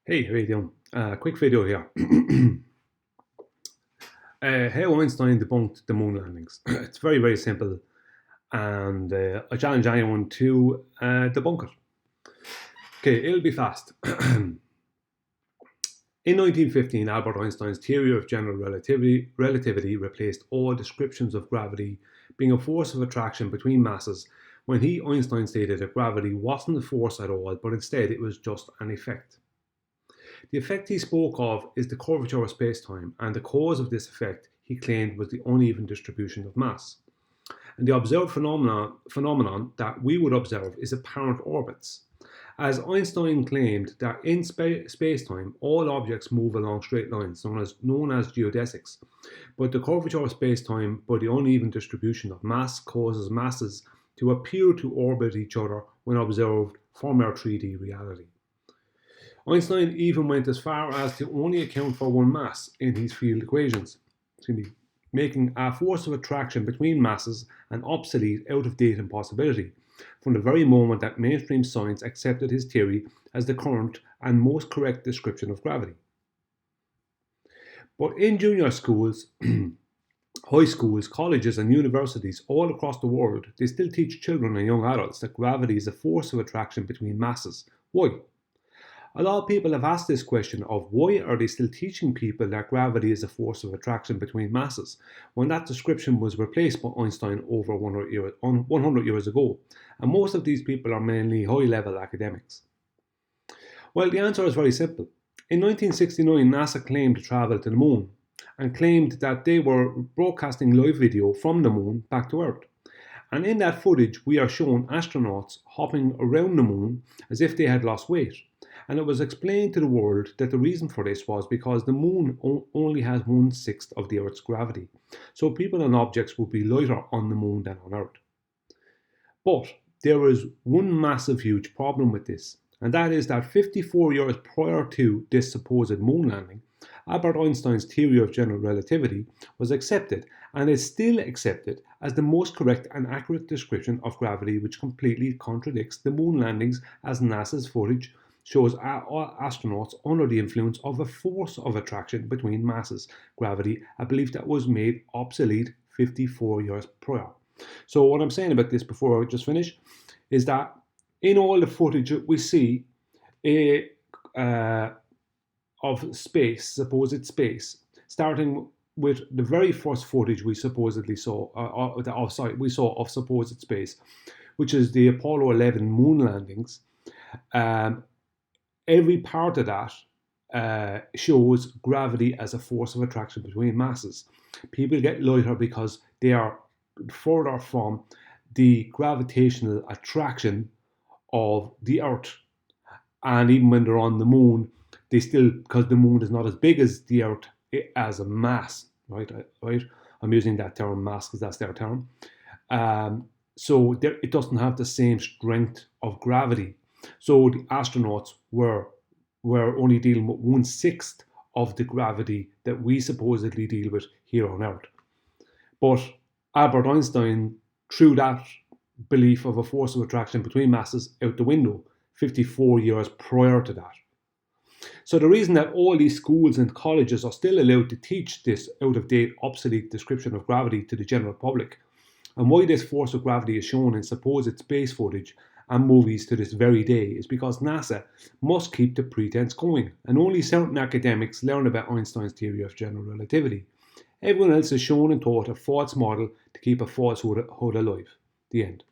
Hey, how you doing? Quick video here. How Einstein debunked the moon landings. It's very, very simple, and I challenge anyone to debunk it. Okay, it'll be fast. In 1915, Albert Einstein's theory of general relativity replaced all descriptions of gravity being a force of attraction between masses when Einstein stated that gravity wasn't a force at all, but instead it was just an effect. The effect he spoke of is the curvature of spacetime, and the cause of this effect, he claimed, was the uneven distribution of mass. And the observed phenomenon that we would observe is apparent orbits. As Einstein claimed that in spacetime, all objects move along straight lines, known as geodesics. But the curvature of spacetime by the uneven distribution of mass causes masses to appear to orbit each other when observed from our 3D reality. Einstein even went as far as to only account for one mass in his field equations, making a force of attraction between masses an obsolete, out-of-date impossibility, from the very moment that mainstream science accepted his theory as the current and most correct description of gravity. But in junior schools, high schools, colleges and universities all across the world, they still teach children and young adults that gravity is a force of attraction between masses. Why? A lot of people have asked this question of why are they still teaching people that gravity is a force of attraction between masses when that description was replaced by Einstein over 100 years ago, and most of these people are mainly high-level academics. Well, the answer is very simple. In 1969, NASA claimed to travel to the moon and claimed that they were broadcasting live video from the moon back to Earth. And in that footage, we are shown astronauts hopping around the moon as if they had lost weight. And it was explained to the world that the reason for this was because the moon only has 1/6 of the Earth's gravity. So people and objects would be lighter on the moon than on Earth. But there is one massive, huge problem with this. And that is that 54 years prior to this supposed moon landing, Albert Einstein's theory of general relativity was accepted and is still accepted as the most correct and accurate description of gravity, which completely contradicts the moon landings, as NASA's footage shows astronauts under the influence of a force of attraction between masses, gravity, a belief that was made obsolete 54 years prior. So what I'm saying about this before I just finish is that in all the footage we see of space, supposed space, starting with the very first footage we supposedly saw, we saw of supposed space, which is the Apollo 11 moon landings. Every part of that shows gravity as a force of attraction between masses. People get lighter because they are further from the gravitational attraction of the Earth. And even when they're on the moon, they still, because the moon is not as big as the Earth as a mass, right? I'm using that term mass because that's their term. So it doesn't have the same strength of gravity. So the astronauts were only dealing with 1/6 of the gravity that we supposedly deal with here on Earth. But Albert Einstein threw that belief of a force of attraction between masses out the window 54 years prior to that. So the reason that all these schools and colleges are still allowed to teach this out-of-date, obsolete description of gravity to the general public, and why this force of gravity is shown in supposed space footage and movies to this very day, is because NASA must keep the pretense going, and only certain academics learn about Einstein's theory of general relativity. Everyone else is shown and taught a false model to keep a falsehood alive. The end.